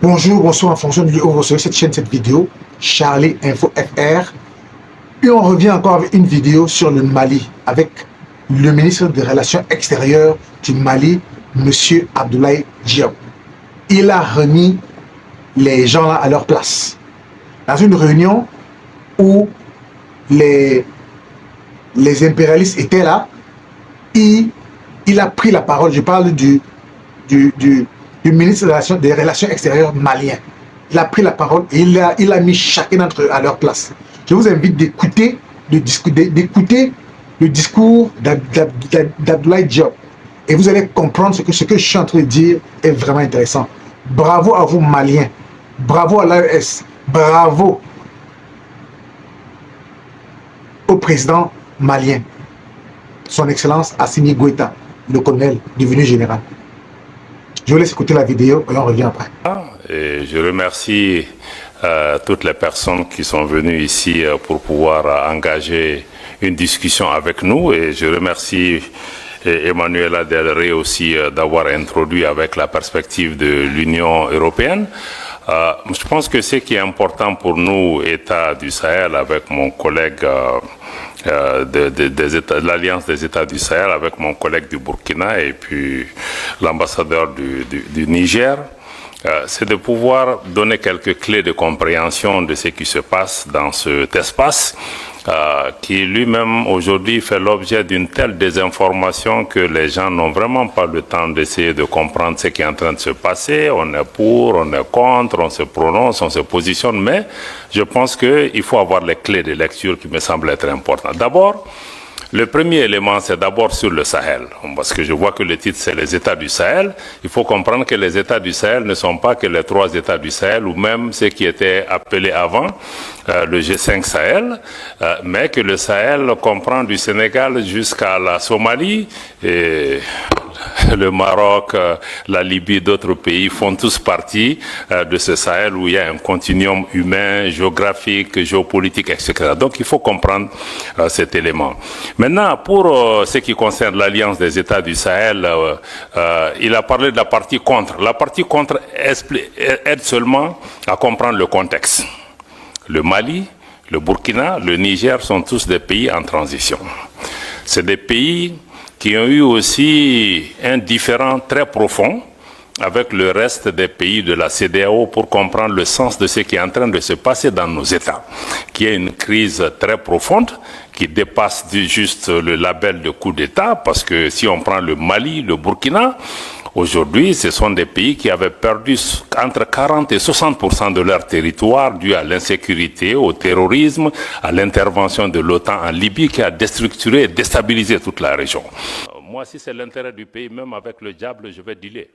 Bonjour, bonsoir en fonction du lieu où vous recevez cette chaîne, cette vidéo, Charlie Info FR. Et on revient encore avec une vidéo sur le Mali, avec le ministre des Relations extérieures du Mali, M. Abdoulaye Diop. Il a remis les gens là à leur place. Dans une réunion où les impérialistes étaient là, il a pris la parole. Je parle du ministre des Relations extérieures malien. Il a pris la parole et il a mis chacun d'entre eux à leur place. Je vous invite d'écouter le discours d'Abdoulaye Diop. Et vous allez comprendre ce que je suis en train de dire est vraiment intéressant. Bravo à vous, Maliens. Bravo à l'AES. Bravo au président malien, son Excellence Assimi Goïta, le colonel devenu général. Je vous laisse écouter la vidéo et on revient après. Et je remercie toutes les personnes qui sont venues ici pour pouvoir engager une discussion avec nous. Et je remercie Emmanuela Del Rey aussi d'avoir introduit avec la perspective de l'Union européenne. Je pense que ce qui est important pour nous, États du Sahel, avec mon collègue de l'Alliance des États du Sahel, avec mon collègue du Burkina et puis l'ambassadeur du Niger, c'est de pouvoir donner quelques clés de compréhension de ce qui se passe dans cet espace qui lui-même aujourd'hui fait l'objet d'une telle désinformation que les gens n'ont vraiment pas le temps d'essayer de comprendre ce qui est en train de se passer. On est pour, on est contre, on se prononce, on se positionne, mais je pense qu'il faut avoir les clés de lecture qui me semblent être importantes. D'abord, le premier élément, c'est d'abord sur le Sahel, parce que je vois que le titre, c'est les États du Sahel. Il faut comprendre que les États du Sahel ne sont pas que les 3 États du Sahel, ou même ceux qui étaient appelés avant le G5 Sahel, mais que le Sahel comprend du Sénégal jusqu'à la Somalie, et le Maroc, la Libye, d'autres pays font tous partie de ce Sahel où il y a un continuum humain, géographique, géopolitique, etc. Donc il faut comprendre cet élément. Maintenant, pour ce qui concerne l'Alliance des États du Sahel, il a parlé de la partie contre. La partie contre aide seulement à comprendre le contexte. Le Mali, le Burkina, le Niger sont tous des pays en transition. C'est des pays qui ont eu aussi un différend très profond avec le reste des pays de la CEDEAO pour comprendre le sens de ce qui est en train de se passer dans nos États, qui est une crise très profonde, qui dépasse juste le label de coup d'État, parce que si on prend le Mali, le Burkina, aujourd'hui, ce sont des pays qui avaient perdu entre 40 et 60% de leur territoire dû à l'insécurité, au terrorisme, à l'intervention de l'OTAN en Libye qui a déstructuré et déstabilisé toute la région. Moi, si c'est l'intérêt du pays, même avec le diable, je vais dealer.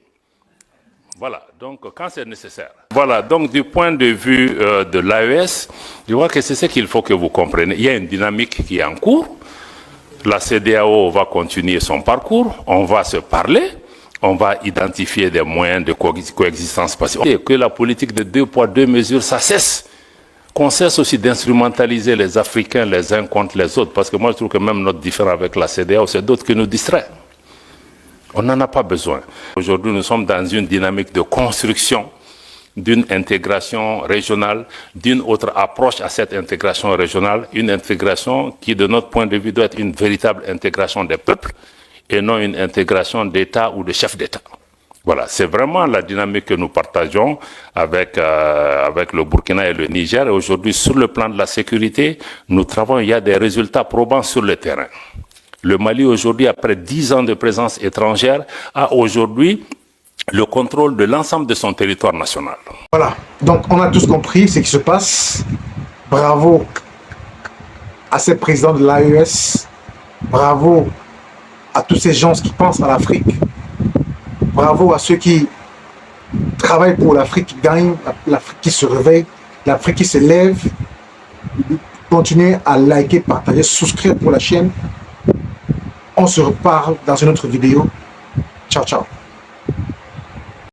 Voilà, donc quand c'est nécessaire. Voilà, donc du point de vue de l'AES, je vois que c'est ce qu'il faut que vous compreniez. Il y a une dynamique qui est en cours. La CEDEAO va continuer son parcours, on va se parler. On va identifier des moyens de coexistence pacifique. Et que la politique de 2 poids 2 mesures, ça cesse. Qu'on cesse aussi d'instrumentaliser les Africains les uns contre les autres. Parce que moi, je trouve que même notre différend avec la CEDEAO, c'est d'autres qui nous distraient. On n'en a pas besoin. Aujourd'hui, nous sommes dans une dynamique de construction d'une intégration régionale, d'une autre approche à cette intégration régionale, une intégration qui, de notre point de vue, doit être une véritable intégration des peuples, et non une intégration d'État ou de chef d'État. Voilà, c'est vraiment la dynamique que nous partageons avec le Burkina et le Niger. Et aujourd'hui, sur le plan de la sécurité, nous travaillons, il y a des résultats probants sur le terrain. Le Mali, aujourd'hui, après 10 ans de présence étrangère, a aujourd'hui le contrôle de l'ensemble de son territoire national. Voilà, donc on a tous compris ce qui se passe. Bravo à ces présidents de l'AES. Bravo à tous ces gens qui pensent à l'Afrique. Bravo à ceux qui travaillent pour l'Afrique, qui gagnent, l'Afrique qui se réveille, l'Afrique qui se lève. Continuez à liker, partager, souscrire pour la chaîne. On se reparle dans une autre vidéo. Ciao, ciao.